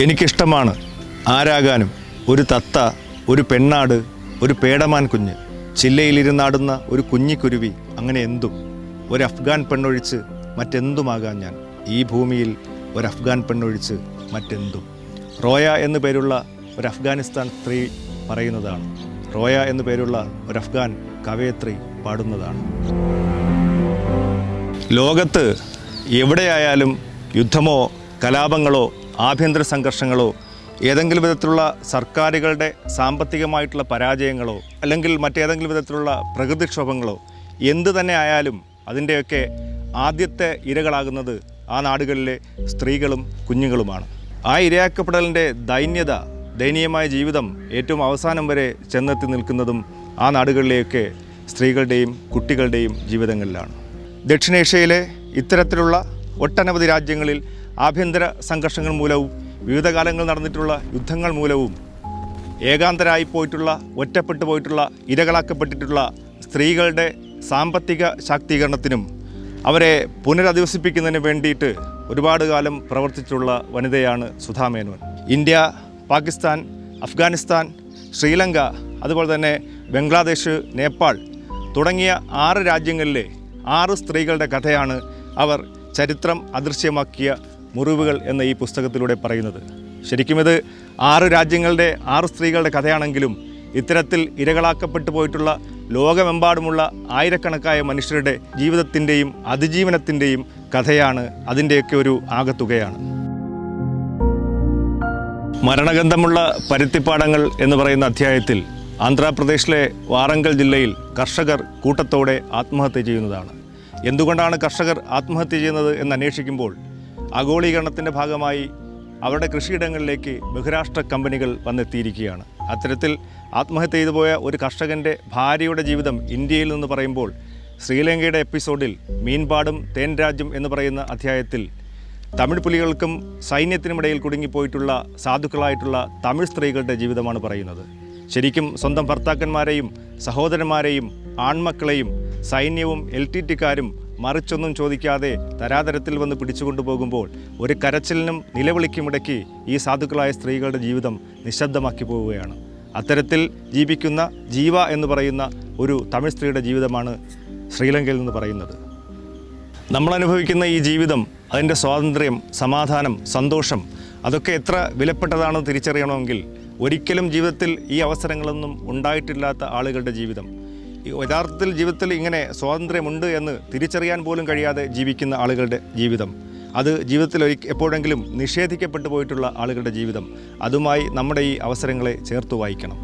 എനിക്കിഷ്ടമാണ് ആരാകാനും. ഒരു തത്ത, ഒരു പെണ്ണാട്, ഒരു പേടമാൻ കുഞ്ഞ്, ചില്ലയിലിരുന്നാടുന്ന ഒരു കുഞ്ഞിക്കുരുവി, അങ്ങനെ എന്തും. ഒരു അഫ്ഗാൻ പെണ്ണൊഴിച്ച് മറ്റെന്തുമാകാം ഞാൻ. ഈ ഭൂമിയിൽ ഒരു അഫ്ഗാൻ പെണ്ണൊഴിച്ച് മറ്റെന്തും. റോയ എന്നു പേരുള്ള ഒരു അഫ്ഗാനിസ്ഥാൻ സ്ത്രീ പറയുന്നതാണ്. റോയ എന്നു പേരുള്ള ഒരു അഫ്ഗാൻ കവയത്രി പാടുന്നതാണ്. ലോകത്ത് എവിടെയായാലും യുദ്ധമോ കലാപങ്ങളോ ആഭ്യന്തര സംഘർഷങ്ങളോ ഏതെങ്കിലും വിധത്തിലുള്ള സർക്കാരുകളുടെ സാമ്പത്തികമായിട്ടുള്ള പരാജയങ്ങളോ അല്ലെങ്കിൽ മറ്റേതെങ്കിലും വിധത്തിലുള്ള പ്രകൃതിക്ഷോഭങ്ങളോ എന്തു തന്നെ ആയാലും അതിൻ്റെയൊക്കെ ആദ്യത്തെ ഇരകളാകുന്നത് ആ നാടുകളിലെ സ്ത്രീകളും കുഞ്ഞുങ്ങളുമാണ്. ആ ഇരയാക്കപ്പെടലിൻ്റെ ദയനീയമായ ജീവിതം ഏറ്റവും അവസാനം വരെ ചെന്നെത്തി നിൽക്കുന്നതും ആ നാടുകളിലെയൊക്കെ സ്ത്രീകളുടെയും കുട്ടികളുടെയും ജീവിതങ്ങളിലാണ്. ദക്ഷിണേഷ്യയിലെ ഇത്തരത്തിലുള്ള ഒട്ടനവധി രാജ്യങ്ങളിൽ ആഭ്യന്തര സംഘർഷങ്ങൾ മൂലവും വിവിധ കാലങ്ങളിൽ നടന്നിട്ടുള്ള യുദ്ധങ്ങൾ മൂലവും ഏകാന്തരായി പോയിട്ടുള്ള, ഒറ്റപ്പെട്ടു പോയിട്ടുള്ള, ഇരകളാക്കപ്പെട്ടിട്ടുള്ള സ്ത്രീകളുടെ സാമ്പത്തിക ശാക്തീകരണത്തിനും അവരെ പുനരധിവസിപ്പിക്കുന്നതിന് വേണ്ടിയിട്ട് ഒരുപാട് കാലം പ്രവർത്തിച്ചിട്ടുള്ള വനിതയാണ് സുധാ മേനോൻ. ഇന്ത്യ, പാകിസ്ഥാൻ, അഫ്ഗാനിസ്ഥാൻ, ശ്രീലങ്ക, അതുപോലെ തന്നെ ബംഗ്ലാദേശ്, നേപ്പാൾ തുടങ്ങിയ 6 രാജ്യങ്ങളിലെ 6 സ്ത്രീകളുടെ കഥയാണ് അവർ ചരിത്രം അദൃശ്യമാക്കിയ മുറിവുകൾ എന്ന ഈ പുസ്തകത്തിലൂടെ പറയുന്നത്. ശരിക്കും ഇത് 6 രാജ്യങ്ങളുടെ 6 സ്ത്രീകളുടെ കഥയാണെങ്കിലും ഇത്തരത്തിൽ ഇരകളാക്കപ്പെട്ടു പോയിട്ടുള്ള ലോകമെമ്പാടുമുള്ള ആയിരക്കണക്കായ മനുഷ്യരുടെ ജീവിതത്തിൻ്റെയും അതിജീവനത്തിൻ്റെയും കഥയാണ്, അതിൻ്റെയൊക്കെ ഒരു ആകത്തുകയാണ്. മരണഗന്ധമുള്ള പരുത്തിപ്പാടങ്ങൾ എന്ന് പറയുന്ന അധ്യായത്തിൽ ആന്ധ്രാപ്രദേശിലെ വാറങ്കൽ ജില്ലയിൽ കർഷകർ കൂട്ടത്തോടെ ആത്മഹത്യ ചെയ്യുന്നതാണ്. എന്തുകൊണ്ടാണ് കർഷകർ ആത്മഹത്യ ചെയ്യുന്നത് എന്ന് അന്വേഷിക്കുമ്പോൾ ആഗോളീകരണത്തിൻ്റെ ഭാഗമായി അവരുടെ കൃഷിയിടങ്ങളിലേക്ക് ബഹുരാഷ്ട്ര കമ്പനികൾ വന്നെത്തിയിരിക്കുകയാണ്. അത്തരത്തിൽ ആത്മഹത്യ ചെയ്തു പോയ ഒരു കർഷകൻ്റെ ഭാര്യയുടെ ജീവിതം ഇന്ത്യയിൽ നിന്ന് പറയുമ്പോൾ ശ്രീലങ്കയുടെ എപ്പിസോഡിൽ മീൻപാടും തേൻ രാജ്യം എന്ന് പറയുന്ന അധ്യായത്തിൽ തമിഴ് പുലികൾക്കും സൈന്യത്തിനുമിടയിൽ കുടുങ്ങിപ്പോയിട്ടുള്ള സാധുക്കളായിട്ടുള്ള തമിഴ് സ്ത്രീകളുടെ ജീവിതമാണ് പറയുന്നത്. ശരിക്കും സ്വന്തം ഭർത്താക്കന്മാരെയും സഹോദരന്മാരെയും ആൺമക്കളെയും സൈന്യവും LTTക്കാരും മറിച്ചൊന്നും ചോദിക്കാതെ തരാതരത്തിൽ വന്ന് പിടിച്ചുകൊണ്ടുപോകുമ്പോൾ ഒരു കരച്ചിലിനും നിലവിളിക്കുമിടയ്ക്ക് ഈ സാധുക്കളായ സ്ത്രീകളുടെ ജീവിതം നിശബ്ദമാക്കി പോവുകയാണ്. അത്തരത്തിൽ ജീവിക്കുന്ന ജീവ എന്ന് പറയുന്ന ഒരു തമിഴ് സ്ത്രീയുടെ ജീവിതമാണ് ശ്രീലങ്കയിൽ നിന്ന് പറയുന്നത്. നമ്മളനുഭവിക്കുന്ന ഈ ജീവിതം, അതിൻ്റെ സ്വാതന്ത്ര്യം, സമാധാനം, സന്തോഷം, അതൊക്കെ എത്ര വിലപ്പെട്ടതാണെന്ന് തിരിച്ചറിയണമെങ്കിൽ ഒരിക്കലും ജീവിതത്തിൽ ഈ അവസരങ്ങളൊന്നും ഉണ്ടായിട്ടില്ലാത്ത ആളുകളുടെ ജീവിതം, യഥാർത്ഥത്തിൽ ജീവിതത്തിൽ ഇങ്ങനെ സ്വാതന്ത്ര്യമുണ്ട് എന്ന് തിരിച്ചറിയാൻ പോലും കഴിയാതെ ജീവിക്കുന്ന ആളുകളുടെ ജീവിതം, അത് ജീവിതത്തിൽ എപ്പോഴെങ്കിലും നിഷേധിക്കപ്പെട്ടു പോയിട്ടുള്ള ആളുകളുടെ ജീവിതം, അതുമായി നമ്മുടെ ഈ അവസരങ്ങളെ ചേർത്ത് വായിക്കണം.